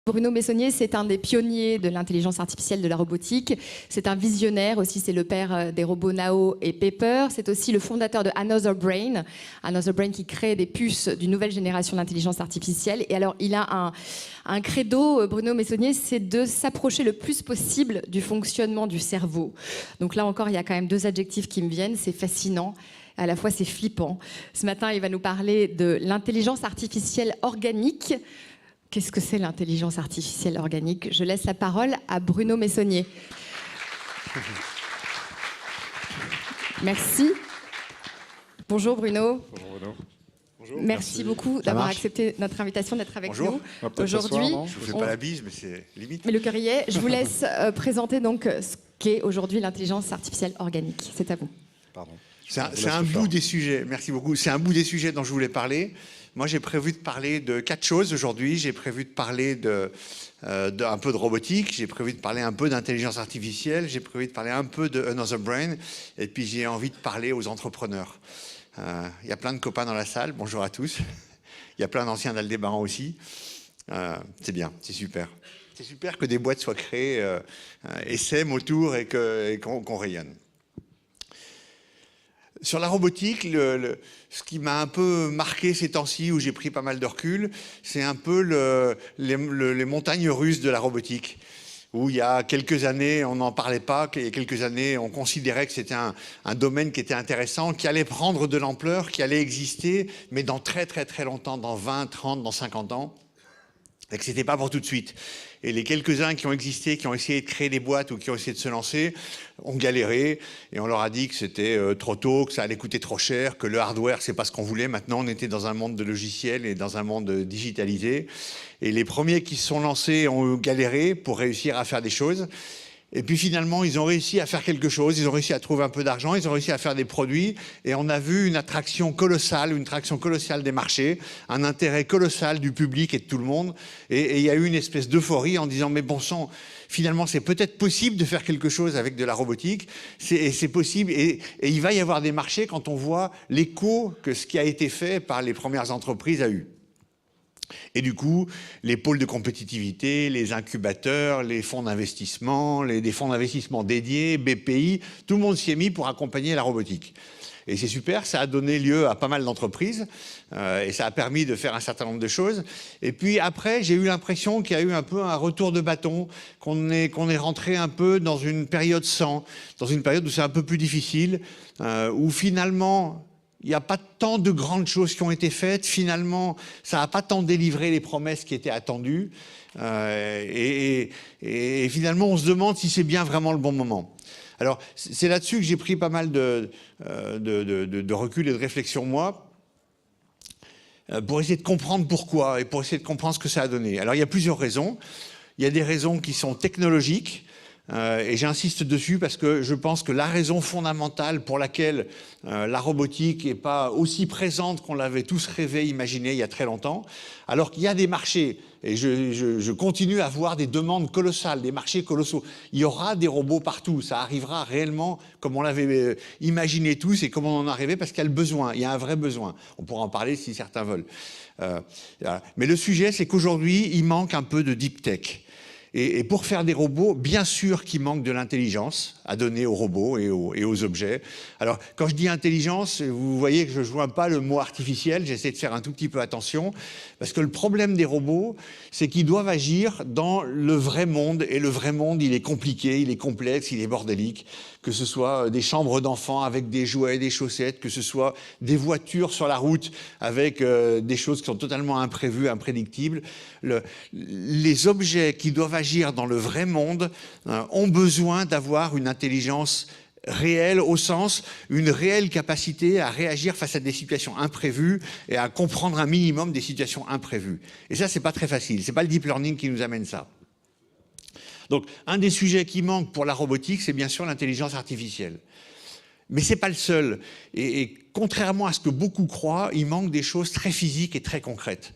Bruno Meissonnier, c'est un des pionniers de l'intelligence artificielle de la robotique. C'est un visionnaire aussi, c'est le père des robots Nao et Pepper. C'est aussi le fondateur de Another Brain. Another Brain qui crée des puces d'une nouvelle génération d'intelligence artificielle. Et alors, il a un credo, Bruno Meissonnier, c'est de s'approcher le plus possible du fonctionnement du cerveau. Donc là encore, il y a quand même deux adjectifs qui me viennent. C'est fascinant. À la fois, c'est flippant. Ce matin, il va nous parler de l'intelligence artificielle organique. Qu'est-ce que c'est l'intelligence artificielle organique? Je laisse la parole à Bruno Meissonnier. Merci. Bonjour Bruno. Bonjour Bruno. Bonjour. Merci beaucoup d'avoir accepté notre invitation, d'être avec nous aujourd'hui. Je ne vous fais pas la bise, mais c'est limite. Mais le cœur y est. Je vous laisse présenter donc ce qu'est aujourd'hui l'intelligence artificielle organique. C'est à vous. Pardon. C'est un bout des sujets, merci beaucoup, c'est un bout des sujets dont je voulais parler. Moi, j'ai prévu de parler de 4 choses aujourd'hui. J'ai prévu de parler un peu de robotique, j'ai prévu de parler un peu d'intelligence artificielle, j'ai prévu de parler un peu de Another Brain, et puis j'ai envie de parler aux entrepreneurs. Il y a plein de copains dans la salle, bonjour à tous. Il y a plein d'anciens d'Aldébaran aussi. C'est bien, c'est super. C'est super que des boîtes soient créées et s'aiment autour et qu'on rayonne. Sur la robotique, ce qui m'a un peu marqué ces temps-ci, où j'ai pris pas mal de recul, c'est un peu les montagnes russes de la robotique. Où il y a quelques années, on n'en parlait pas, il y a quelques années, on considérait que c'était un domaine qui était intéressant, qui allait prendre de l'ampleur, qui allait exister, mais dans très très très longtemps, dans 20, 30, dans 50 ans, et que c'était pas pour tout de suite. Et les quelques-uns qui ont existé, qui ont essayé de créer des boîtes ou qui ont essayé de se lancer, ont galéré. Et on leur a dit que c'était trop tôt, que ça allait coûter trop cher, que le hardware, c'est pas ce qu'on voulait. Maintenant, on était dans un monde de logiciels et dans un monde digitalisé. Et les premiers qui se sont lancés ont galéré pour réussir à faire des choses. Et puis finalement, ils ont réussi à faire quelque chose, ils ont réussi à trouver un peu d'argent, ils ont réussi à faire des produits, et on a vu une traction colossale des marchés, un intérêt colossal du public et de tout le monde, et il y a eu une espèce d'euphorie en disant mais bon sang, finalement c'est peut-être possible de faire quelque chose avec de la robotique, c'est possible, et il va y avoir des marchés quand on voit l'écho que ce qui a été fait par les premières entreprises a eu. Et du coup, les pôles de compétitivité, les incubateurs, les fonds d'investissement, des fonds d'investissement dédiés, BPI, tout le monde s'y est mis pour accompagner la robotique. Et c'est super, ça a donné lieu à pas mal d'entreprises et ça a permis de faire un certain nombre de choses. Et puis après, j'ai eu l'impression qu'il y a eu un peu un retour de bâton, qu'on est rentré un peu dans une période sans, dans une période où c'est un peu plus difficile, où finalement... il n'y a pas tant de grandes choses qui ont été faites. Finalement, ça n'a pas tant délivré les promesses qui étaient attendues. Et finalement, on se demande si c'est bien vraiment le bon moment. Alors, c'est là-dessus que j'ai pris pas mal de recul et de réflexion, moi, pour essayer de comprendre pourquoi et pour essayer de comprendre ce que ça a donné. Alors, il y a plusieurs raisons. Il y a des raisons qui sont technologiques. Et j'insiste dessus parce que je pense que la raison fondamentale pour laquelle la robotique n'est pas aussi présente qu'on l'avait tous rêvé, imaginé il y a très longtemps, alors qu'il y a des marchés, et je continue à voir des demandes colossales, des marchés colossaux. Il y aura des robots partout, ça arrivera réellement comme on l'avait imaginé tous et comme on en est arrivé parce qu'il y a le besoin, il y a un vrai besoin. On pourra en parler si certains veulent. Mais le sujet, c'est qu'aujourd'hui, il manque un peu de deep tech. Et pour faire des robots, bien sûr qu'il manque de l'intelligence à donner aux robots et aux objets. Alors, quand je dis intelligence, vous voyez que je ne joins pas le mot artificiel, j'essaie de faire un tout petit peu attention, parce que le problème des robots, c'est qu'ils doivent agir dans le vrai monde, et le vrai monde, il est compliqué, il est complexe, il est bordélique, que ce soit des chambres d'enfants avec des jouets, des chaussettes, que ce soit des voitures sur la route avec des choses qui sont totalement imprévues, imprédictibles. Les objets qui doivent agir dans le vrai monde ont besoin d'avoir une intelligence réelle au sens, une réelle capacité à réagir face à des situations imprévues et à comprendre un minimum des situations imprévues. Et ça, c'est pas très facile. C'est pas le deep learning qui nous amène ça. Donc, un des sujets qui manque pour la robotique, c'est bien sûr l'intelligence artificielle. Mais c'est pas le seul. Et contrairement à ce que beaucoup croient, il manque des choses très physiques et très concrètes.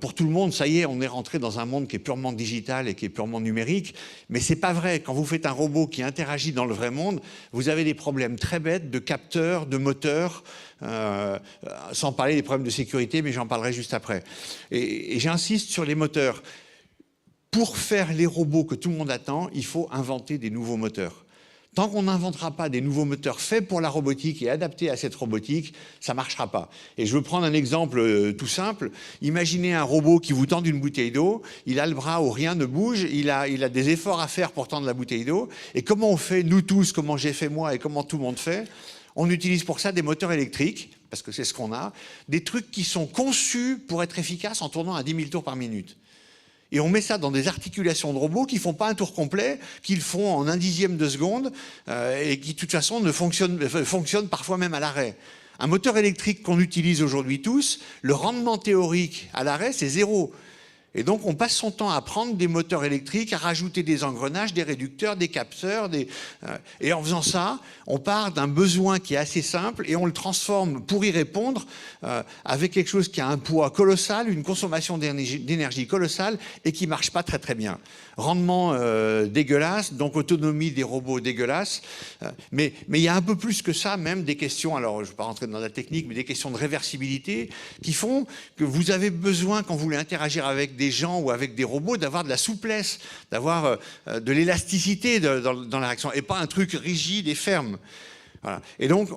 Pour tout le monde, ça y est, on est rentré dans un monde qui est purement digital et qui est purement numérique, mais c'est pas vrai. Quand vous faites un robot qui interagit dans le vrai monde, vous avez des problèmes très bêtes de capteurs, de moteurs, sans parler des problèmes de sécurité, mais j'en parlerai juste après. Et j'insiste sur les moteurs. pour faire les robots que tout le monde attend, il faut inventer des nouveaux moteurs. Tant qu'on n'inventera pas des nouveaux moteurs faits pour la robotique et adaptés à cette robotique, ça ne marchera pas. Et je veux prendre un exemple tout simple. Imaginez un robot qui vous tend une bouteille d'eau, il a le bras où rien ne bouge, il a des efforts à faire pour tendre la bouteille d'eau. Et comment on fait, nous tous, comment j'ai fait moi et comment tout le monde fait? On utilise pour ça des moteurs électriques, parce que c'est ce qu'on a, des trucs qui sont conçus pour être efficaces en tournant à 10 000 tours par minute. Et on met ça dans des articulations de robots qui ne font pas un tour complet, qui le font en 1/10 de seconde et qui, de toute façon, fonctionnent parfois même à l'arrêt. Un moteur électrique qu'on utilise aujourd'hui tous, le rendement théorique à l'arrêt, c'est 0. Et donc, on passe son temps à prendre des moteurs électriques, à rajouter des engrenages, des réducteurs, des capteurs. Et en faisant ça, on part d'un besoin qui est assez simple et on le transforme pour y répondre avec quelque chose qui a un poids colossal, une consommation d'énergie colossale et qui ne marche pas très très bien. Rendement dégueulasse, donc autonomie des robots dégueulasse. Mais il y a un peu plus que ça, même des questions, alors je ne vais pas rentrer dans la technique, mais des questions de réversibilité qui font que vous avez besoin, quand vous voulez interagir avec des gens ou avec des robots, d'avoir de la souplesse, d'avoir de l'élasticité dans la réaction et pas un truc rigide et ferme. Voilà. Et donc,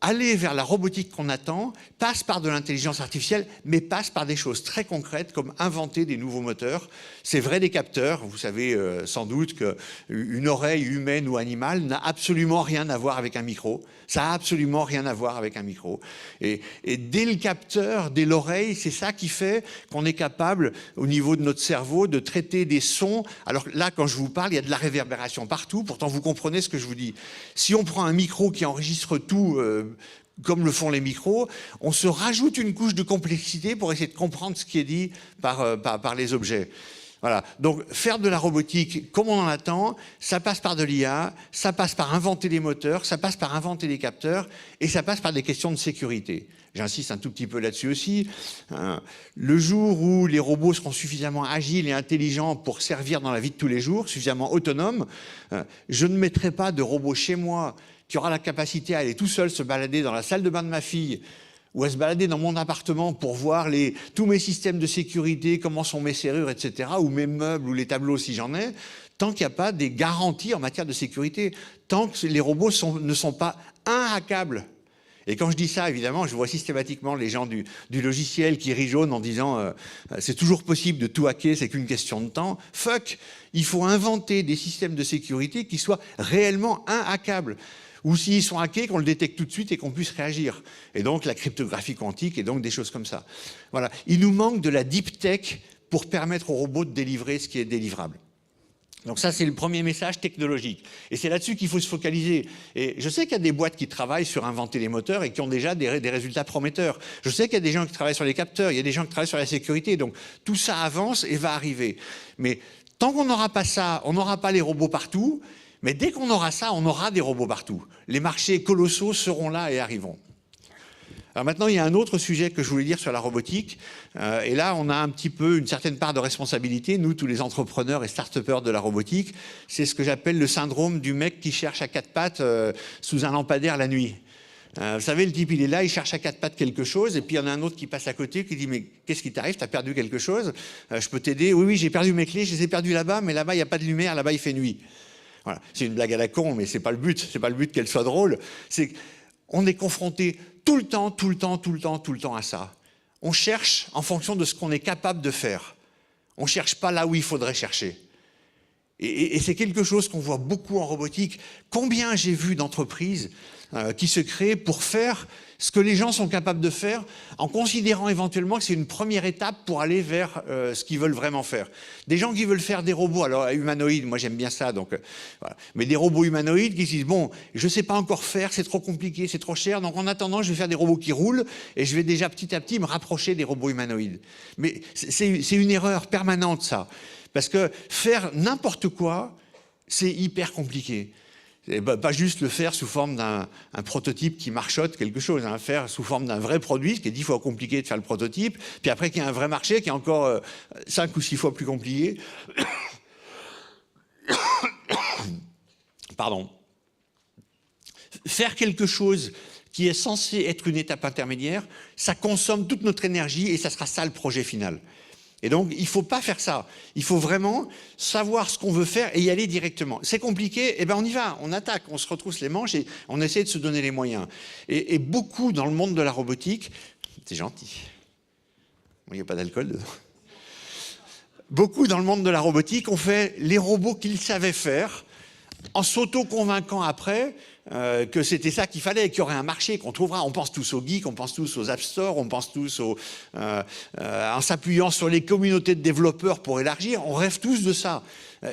aller vers la robotique qu'on attend passe par de l'intelligence artificielle, mais passe par des choses très concrètes comme inventer des nouveaux moteurs. C'est vrai des capteurs. Vous savez sans doute qu'une oreille humaine ou animale n'a absolument rien à voir avec un micro. Ça n'a absolument rien à voir avec un micro. Et dès le capteur, dès l'oreille, c'est ça qui fait qu'on est capable, au niveau de notre cerveau, de traiter des sons. Alors là, quand je vous parle, il y a de la réverbération partout. Pourtant, vous comprenez ce que je vous dis. Si on prend un micro qui enregistre tout comme le font les micros, on se rajoute une couche de complexité pour essayer de comprendre ce qui est dit par les objets. Voilà. Donc, faire de la robotique comme on en attend, ça passe par de l'IA, ça passe par inventer des moteurs, ça passe par inventer des capteurs et ça passe par des questions de sécurité. J'insiste un tout petit peu là-dessus aussi. Le jour où les robots seront suffisamment agiles et intelligents pour servir dans la vie de tous les jours, suffisamment autonomes, je ne mettrai pas de robot chez moi qui aura la capacité à aller tout seul se balader dans la salle de bain de ma fille ou à se balader dans mon appartement pour voir tous mes systèmes de sécurité, comment sont mes serrures, etc., ou mes meubles, ou les tableaux si j'en ai, tant qu'il n'y a pas des garanties en matière de sécurité, tant que les robots ne sont pas inhackables. Et quand je dis ça, évidemment, je vois systématiquement les gens du logiciel qui rient jaune en disant c'est toujours possible de tout hacker, c'est qu'une question de temps. Fuck, il faut inventer des systèmes de sécurité qui soient réellement inhackables. Ou s'ils sont hackés, qu'on le détecte tout de suite et qu'on puisse réagir. Et donc la cryptographie quantique et donc des choses comme ça. Voilà. Il nous manque de la deep tech pour permettre aux robots de délivrer ce qui est délivrable. Donc ça, c'est le premier message technologique. Et c'est là-dessus qu'il faut se focaliser. Et je sais qu'il y a des boîtes qui travaillent sur inventer les moteurs et qui ont déjà des résultats prometteurs. Je sais qu'il y a des gens qui travaillent sur les capteurs, il y a des gens qui travaillent sur la sécurité. Donc tout ça avance et va arriver. Mais tant qu'on n'aura pas ça, on n'aura pas les robots partout. Mais dès qu'on aura ça, on aura des robots partout. Les marchés colossaux seront là et arriveront. Alors maintenant, il y a un autre sujet que je voulais dire sur la robotique. Et là, on a un petit peu une certaine part de responsabilité, nous, tous les entrepreneurs et start-upers de la robotique. C'est ce que j'appelle le syndrome du mec qui cherche à quatre pattes sous un lampadaire la nuit. Vous savez, le type, il est là, il cherche à quatre pattes quelque chose, et puis il y en a un autre qui passe à côté, qui dit « Mais qu'est-ce qui t'arrive? T'as perdu quelque chose? Je peux t'aider? Oui, oui, j'ai perdu mes clés, je les ai perdues là-bas, mais là-bas, il n'y a pas de lumière, là-bas, il fait nuit. » Voilà. C'est une blague à la con, mais c'est pas le but. C'est pas le but qu'elle soit drôle. C'est qu'on est confronté tout le temps à ça. On cherche en fonction de ce qu'on est capable de faire. On cherche pas là où il faudrait chercher. Et c'est quelque chose qu'on voit beaucoup en robotique. Combien j'ai vu d'entreprises qui se créent pour faire ce que les gens sont capables de faire en considérant éventuellement que c'est une première étape pour aller vers ce qu'ils veulent vraiment faire. Des gens qui veulent faire des robots, alors humanoïdes, moi j'aime bien ça, donc voilà. Mais des robots humanoïdes qui se disent bon, je ne sais pas encore faire, c'est trop compliqué, c'est trop cher, donc en attendant je vais faire des robots qui roulent et je vais déjà petit à petit me rapprocher des robots humanoïdes. Mais c'est une erreur permanente ça, parce que faire n'importe quoi, c'est hyper compliqué. Et pas juste le faire sous forme d'un prototype qui marchote quelque chose, hein, faire sous forme d'un vrai produit, ce qui est 10 fois compliqué de faire le prototype, puis après qu'il y a un vrai marché qui est encore 5 ou 6 fois plus compliqué. Pardon. Faire quelque chose qui est censé être une étape intermédiaire, ça consomme toute notre énergie et ça sera ça le projet final. Et donc, il ne faut pas faire ça. Il faut vraiment savoir ce qu'on veut faire et y aller directement. C'est compliqué, eh ben on y va, on attaque, on se retrousse les manches et on essaie de se donner les moyens. Et beaucoup dans le monde de la robotique, c'est gentil. Il n'y a pas d'alcool dedans. Beaucoup dans le monde de la robotique ont fait les robots qu'ils savaient faire en s'auto-convainquant après que c'était ça qu'il fallait, qu'il y aurait un marché, qu'on trouvera. On pense tous aux geeks, on pense tous aux App Store, on pense tous en s'appuyant sur les communautés de développeurs pour élargir, on rêve tous de ça.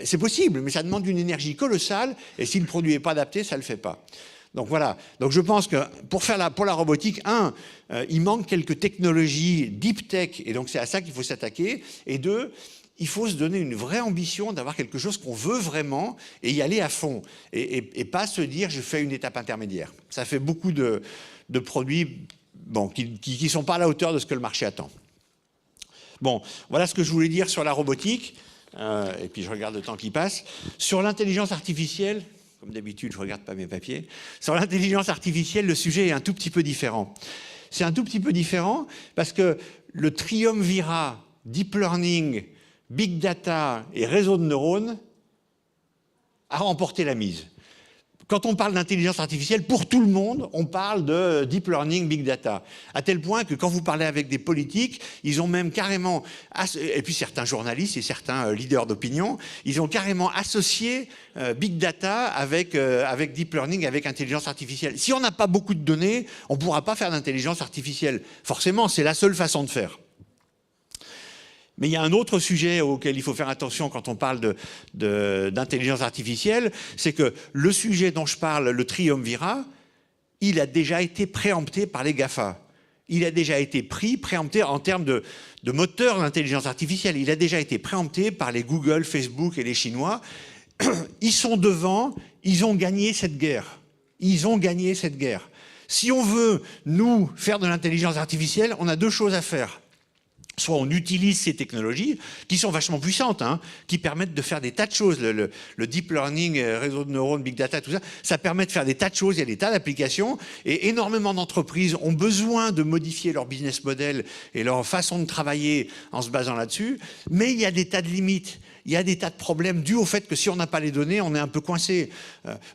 C'est possible, mais ça demande une énergie colossale et si le produit n'est pas adapté, ça ne le fait pas. Donc voilà, donc je pense que pour la robotique, il manque quelques technologies deep tech et donc c'est à ça qu'il faut s'attaquer. Et deux, il faut se donner une vraie ambition d'avoir quelque chose qu'on veut vraiment et y aller à fond. Et pas se dire je fais une étape intermédiaire. Ça fait beaucoup de produits qui ne sont pas à la hauteur de ce que le marché attend. Bon, voilà ce que je voulais dire sur la robotique. Et puis je regarde le temps qui passe. Sur l'intelligence artificielle, comme d'habitude, je ne regarde pas mes papiers. Sur l'intelligence artificielle, le sujet est un tout petit peu différent. C'est un tout petit peu différent parce que le triumvirat deep learning, big data et réseau de neurones a remporté la mise. Quand on parle d'intelligence artificielle, pour tout le monde, on parle de deep learning, big data. À tel point que quand vous parlez avec des politiques, ils ont même carrément, et puis certains journalistes et certains leaders d'opinion, ils ont carrément associé big data avec deep learning, avec intelligence artificielle. Si on n'a pas beaucoup de données, on ne pourra pas faire d'intelligence artificielle. Forcément, c'est la seule façon de faire. Mais il y a un autre sujet auquel il faut faire attention quand on parle d'intelligence artificielle, c'est que le sujet dont je parle, le triumvirat, il a déjà été préempté par les GAFA. Il a déjà été préempté en termes de moteur d'intelligence artificielle. Il a déjà été préempté par les Google, Facebook et les Chinois. Ils sont devant, ils ont gagné cette guerre. Ils ont gagné cette guerre. Si on veut, nous, faire de l'intelligence artificielle, on a deux choses à faire. Soit on utilise ces technologies, qui sont vachement puissantes, qui permettent de faire des tas de choses. Le deep learning, réseau de neurones, big data, tout ça, ça permet de faire des tas de choses, il y a des tas d'applications, et énormément d'entreprises ont besoin de modifier leur business model et leur façon de travailler en se basant là-dessus, mais il y a des tas de limites. Il y a des tas de problèmes dus au fait que si on n'a pas les données, on est un peu coincé.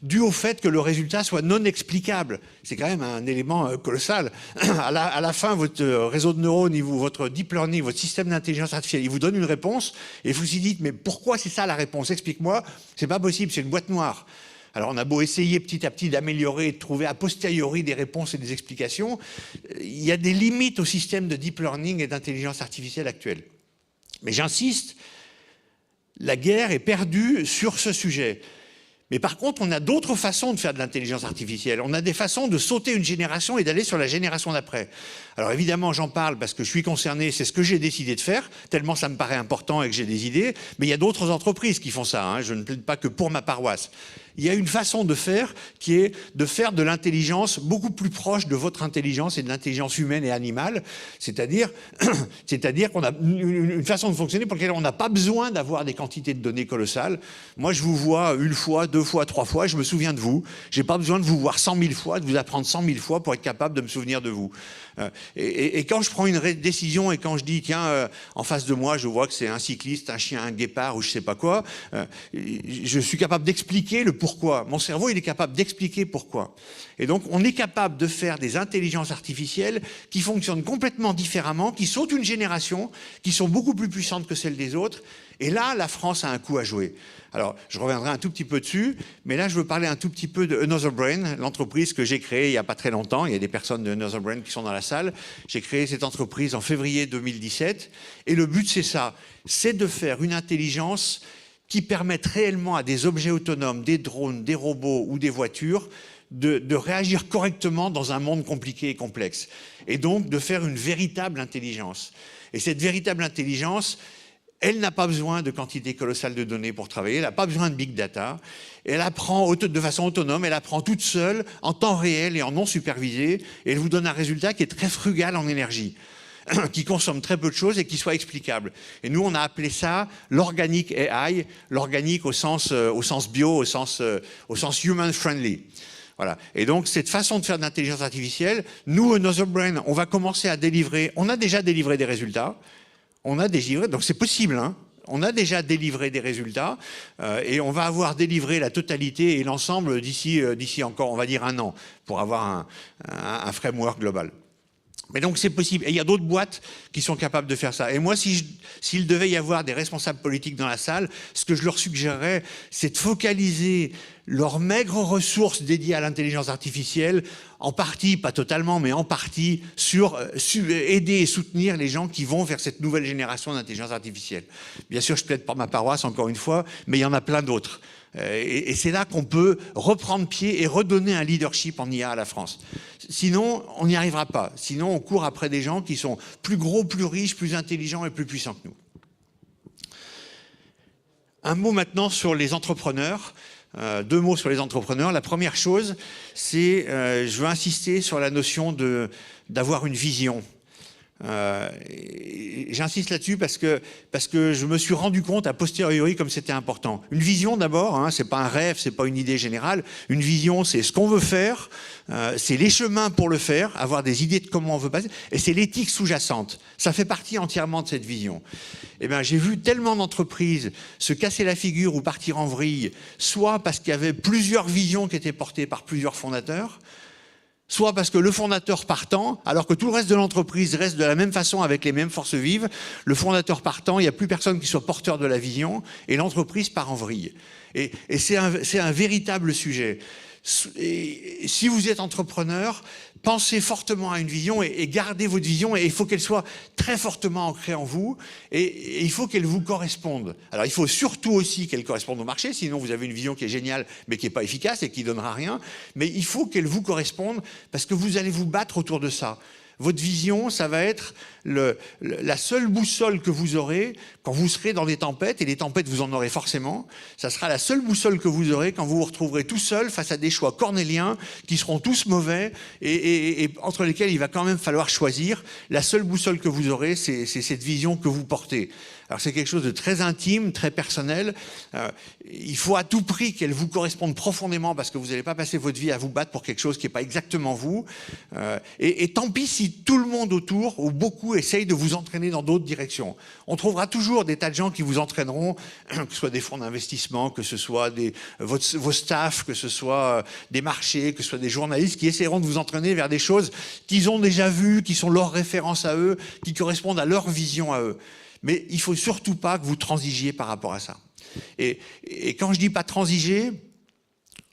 Dû au fait que le résultat soit non explicable. C'est quand même un élément colossal. À la fin, votre réseau de neurones, votre deep learning, votre système d'intelligence artificielle, il vous donne une réponse et vous vous dites, mais pourquoi c'est ça la réponse? Explique-moi. C'est pas possible, c'est une boîte noire. Alors on a beau essayer petit à petit d'améliorer et de trouver a posteriori des réponses et des explications, il y a des limites au système de deep learning et d'intelligence artificielle actuel. Mais j'insiste, la guerre est perdue sur ce sujet. Mais par contre, on a d'autres façons de faire de l'intelligence artificielle. On a des façons de sauter une génération et d'aller sur la génération d'après. Alors évidemment, j'en parle parce que je suis concerné, c'est ce que j'ai décidé de faire, tellement ça me paraît important et que j'ai des idées. Mais il y a d'autres entreprises qui font ça, je ne plaide pas que pour ma paroisse. Il y a une façon de faire qui est de faire de l'intelligence beaucoup plus proche de votre intelligence et de l'intelligence humaine et animale, c'est-à-dire qu'on a une façon de fonctionner pour laquelle on n'a pas besoin d'avoir des quantités de données colossales. Moi, je vous vois une fois, deux fois, trois fois, je me souviens de vous. Je n'ai pas besoin de vous voir 100 000 fois, de vous apprendre 100 000 fois pour être capable de me souvenir de vous. Et quand je prends une décision et quand je dis, tiens, en face de moi, je vois que c'est un cycliste, un chien, un guépard ou je ne sais pas quoi, je suis capable d'expliquer le pourquoi. Mon cerveau, il est capable d'expliquer pourquoi. Et donc, on est capable de faire des intelligences artificielles qui fonctionnent complètement différemment, qui sautent une génération, qui sont beaucoup plus puissantes que celles des autres. Et là, la France a un coup à jouer. Alors, je reviendrai un tout petit peu dessus, mais là, je veux parler un tout petit peu de Another Brain, l'entreprise que j'ai créée il n'y a pas très longtemps. Il y a des personnes de Another Brain qui sont dans la salle. J'ai créé cette entreprise en février 2017. Et le but, c'est ça. C'est de faire une intelligence qui permette réellement à des objets autonomes, des drones, des robots ou des voitures, de réagir correctement dans un monde compliqué et complexe. Et donc, de faire une véritable intelligence. Et cette véritable intelligence, elle n'a pas besoin de quantité colossale de données pour travailler, elle n'a pas besoin de big data, elle apprend de façon autonome, elle apprend toute seule, en temps réel et en non supervisé, et elle vous donne un résultat qui est très frugal en énergie, qui consomme très peu de choses et qui soit explicable. Et nous, on a appelé ça l'organic AI, l'organique au sens bio, au sens human-friendly. Voilà. Et donc, cette façon de faire de l'intelligence artificielle, nous, Another Brain, on va commencer à délivrer, on a déjà délivré des résultats. on a délivré, donc c'est possible, hein. On a déjà délivré des résultats et on va avoir délivré la totalité et l'ensemble d'ici encore, on va dire, 1 an, pour avoir un framework global. Mais donc c'est possible. Et il y a d'autres boîtes qui sont capables de faire ça. Et moi, s'il devait y avoir des responsables politiques dans la salle, ce que je leur suggérerais, c'est de focaliser leurs maigres ressources dédiées à l'intelligence artificielle, en partie, pas totalement, mais en partie, sur aider et soutenir les gens qui vont vers cette nouvelle génération d'intelligence artificielle. Bien sûr, je plaide pour ma paroisse, encore une fois, mais il y en a plein d'autres. Et c'est là qu'on peut reprendre pied et redonner un leadership en IA à la France. Sinon, on n'y arrivera pas. Sinon, on court après des gens qui sont plus gros, plus riches, plus intelligents et plus puissants que nous. Un mot maintenant sur les entrepreneurs. 2 mots sur les entrepreneurs. La première chose, c'est, je veux insister sur la notion d'avoir une vision. J'insiste là-dessus parce que je me suis rendu compte a posteriori comme c'était important. Une vision d'abord, hein, c'est pas un rêve, c'est pas une idée générale. Une vision, c'est ce qu'on veut faire, c'est les chemins pour le faire, avoir des idées de comment on veut passer, et c'est l'éthique sous-jacente. Ça fait partie entièrement de cette vision. Eh bien, j'ai vu tellement d'entreprises se casser la figure ou partir en vrille, soit parce qu'il y avait plusieurs visions qui étaient portées par plusieurs fondateurs, soit parce que le fondateur partant, alors que tout le reste de l'entreprise reste de la même façon avec les mêmes forces vives, le fondateur partant, il n'y a plus personne qui soit porteur de la vision et l'entreprise part en vrille. Et c'est un véritable sujet. Et si vous êtes entrepreneur, pensez fortement à une vision et gardez votre vision, et il faut qu'elle soit très fortement ancrée en vous et il faut qu'elle vous corresponde. Alors il faut surtout aussi qu'elle corresponde au marché, sinon vous avez une vision qui est géniale mais qui n'est pas efficace et qui ne donnera rien, mais il faut qu'elle vous corresponde parce que vous allez vous battre autour de ça. Votre vision, ça va être la seule boussole que vous aurez quand vous serez dans des tempêtes, et les tempêtes, vous en aurez forcément. Ça sera la seule boussole que vous aurez quand vous vous retrouverez tout seul face à des choix cornéliens qui seront tous mauvais et entre lesquels il va quand même falloir choisir. La seule boussole que vous aurez, c'est cette vision que vous portez. Alors c'est quelque chose de très intime, très personnel. Il faut à tout prix qu'elle vous corresponde profondément parce que vous n'allez pas passer votre vie à vous battre pour quelque chose qui n'est pas exactement vous. Et tant pis si tout le monde autour, ou beaucoup, essaye de vous entraîner dans d'autres directions. On trouvera toujours des tas de gens qui vous entraîneront, que ce soit des fonds d'investissement, que ce soit vos staffs, que ce soit des marchés, que ce soit des journalistes qui essaieront de vous entraîner vers des choses qu'ils ont déjà vues, qui sont leurs références à eux, qui correspondent à leur vision à eux. Mais il ne faut surtout pas que vous transigiez par rapport à ça. Et quand je dis pas transiger,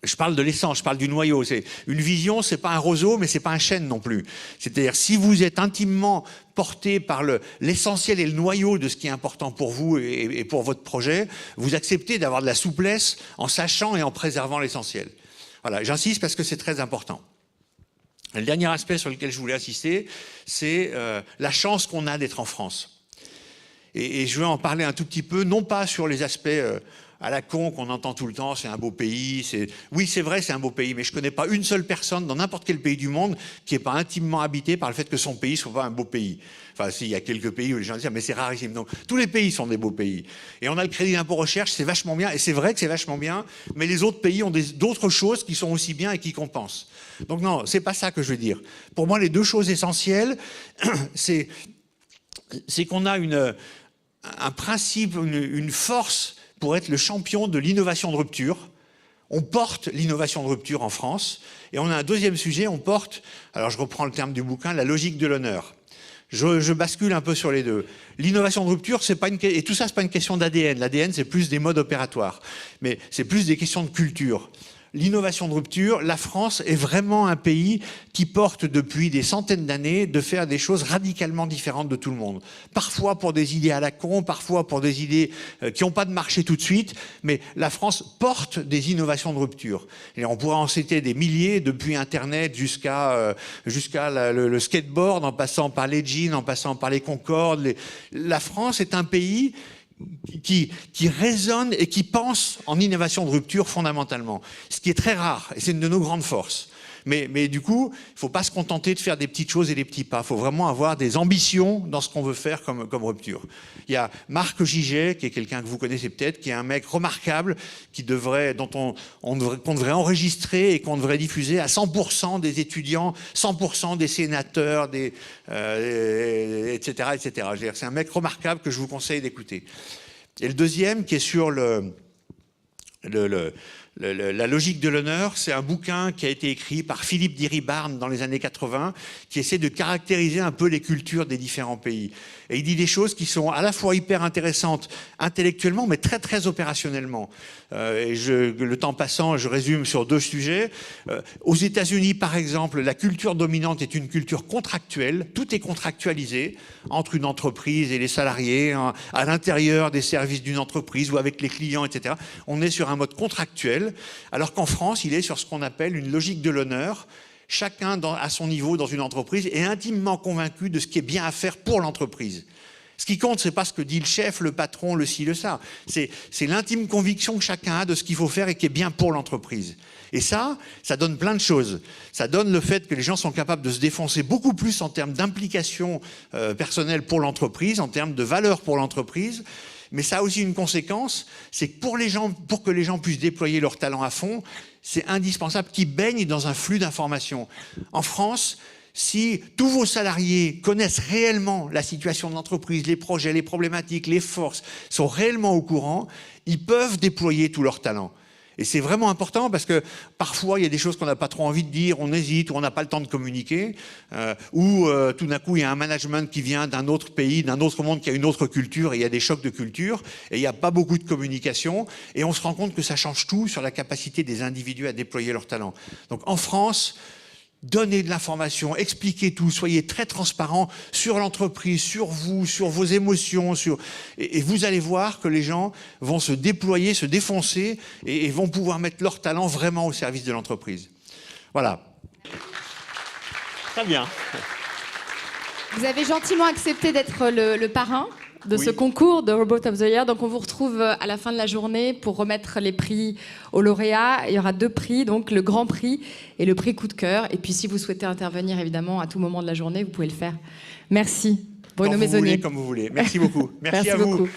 je parle de l'essence, je parle du noyau. Une vision, c'est pas un roseau, mais c'est pas un chêne non plus. C'est-à-dire, si vous êtes intimement porté par l'essentiel et le noyau de ce qui est important pour vous et pour votre projet, vous acceptez d'avoir de la souplesse en sachant et en préservant l'essentiel. Voilà, j'insiste parce que c'est très important. Le dernier aspect sur lequel je voulais insister, c'est la chance qu'on a d'être en France. Et je veux en parler un tout petit peu, non pas sur les aspects à la con qu'on entend tout le temps, c'est un beau pays. Oui, c'est vrai, c'est un beau pays, mais je ne connais pas une seule personne dans n'importe quel pays du monde qui n'est pas intimement habité par le fait que son pays ne soit pas un beau pays. Enfin, si, il y a quelques pays où les gens disent, mais c'est rarissime. Donc, tous les pays sont des beaux pays. Et on a le crédit d'impôt recherche, c'est vachement bien, et c'est vrai que c'est vachement bien, mais les autres pays ont d'autres choses qui sont aussi bien et qui compensent. Donc non, c'est pas ça que je veux dire. Pour moi, les deux choses essentielles, c'est qu'on a un principe, une force pour être le champion de l'innovation de rupture. On porte l'innovation de rupture en France. Et on a un deuxième sujet, on porte, alors je reprends le terme du bouquin, la logique de l'honneur. Je bascule un peu sur les deux. L'innovation de rupture, et tout ça, c'est pas une question d'ADN. L'ADN, c'est plus des modes opératoires. Mais c'est plus des questions de culture. L'innovation de rupture, la France est vraiment un pays qui porte depuis des centaines d'années de faire des choses radicalement différentes de tout le monde. Parfois pour des idées à la con, parfois pour des idées qui n'ont pas de marché tout de suite, mais la France porte des innovations de rupture. Et on pourra en citer des milliers, depuis Internet jusqu'à le skateboard, en passant par les jeans, en passant par les Concorde. La France est un pays qui raisonne et qui pense en innovation de rupture fondamentalement. Ce qui est très rare, et c'est une de nos grandes forces. Mais du coup, il ne faut pas se contenter de faire des petites choses et des petits pas. Il faut vraiment avoir des ambitions dans ce qu'on veut faire comme rupture. Il y a Marc Giget, qui est quelqu'un que vous connaissez peut-être, qui est un mec remarquable, qu'on devrait enregistrer et qu'on devrait diffuser à 100% des étudiants, 100% des sénateurs, etc., etc. C'est un mec remarquable que je vous conseille d'écouter. Et le deuxième, qui est sur la logique de l'honneur, c'est un bouquin qui a été écrit par Philippe Diribarne dans les années 80, qui essaie de caractériser un peu les cultures des différents pays. Et il dit des choses qui sont à la fois hyper intéressantes intellectuellement, mais très très opérationnellement. Le temps passant, je résume sur 2 sujets. Aux États-Unis, par exemple, la culture dominante est une culture contractuelle. Tout est contractualisé entre une entreprise et les salariés, à l'intérieur des services d'une entreprise ou avec les clients, etc. On est sur un mode contractuel, alors qu'en France, il est sur ce qu'on appelle une logique de l'honneur. Chacun à son niveau dans une entreprise est intimement convaincu de ce qui est bien à faire pour l'entreprise. Ce qui compte, c'est pas ce que dit le chef, le patron, le ci, le ça. C'est l'intime conviction que chacun a de ce qu'il faut faire et qui est bien pour l'entreprise. Et ça donne plein de choses. Ça donne le fait que les gens sont capables de se défoncer beaucoup plus en termes d'implication personnelle pour l'entreprise, en termes de valeur pour l'entreprise. Mais ça a aussi une conséquence, c'est que pour que les gens puissent déployer leur talent à fond, c'est indispensable qu'ils baignent dans un flux d'informations. En France, si tous vos salariés connaissent réellement la situation de l'entreprise, les projets, les problématiques, les forces, sont réellement au courant, ils peuvent déployer tout leur talent. Et c'est vraiment important parce que parfois, il y a des choses qu'on n'a pas trop envie de dire, on hésite ou on n'a pas le temps de communiquer, ou tout d'un coup, il y a un management qui vient d'un autre pays, d'un autre monde, qui a une autre culture, et il y a des chocs de culture, et il n'y a pas beaucoup de communication, et on se rend compte que ça change tout sur la capacité des individus à déployer leur talent. Donc en France, donnez de l'information, expliquez tout, soyez très transparent sur l'entreprise, sur vous, sur vos émotions, et vous allez voir que les gens vont se déployer, se défoncer et vont pouvoir mettre leur talent vraiment au service de l'entreprise. Voilà. Très bien. Vous avez gentiment accepté d'être le parrain de ce concours de Robot of the Year. Donc on vous retrouve à la fin de la journée pour remettre les prix aux lauréats. Il y aura 2 prix, donc le grand prix et le prix coup de cœur. Et puis si vous souhaitez intervenir évidemment à tout moment de la journée, vous pouvez le faire. Merci Bruno Maisonnier. Comme vous voulez. Merci beaucoup. Merci à vous. Beaucoup.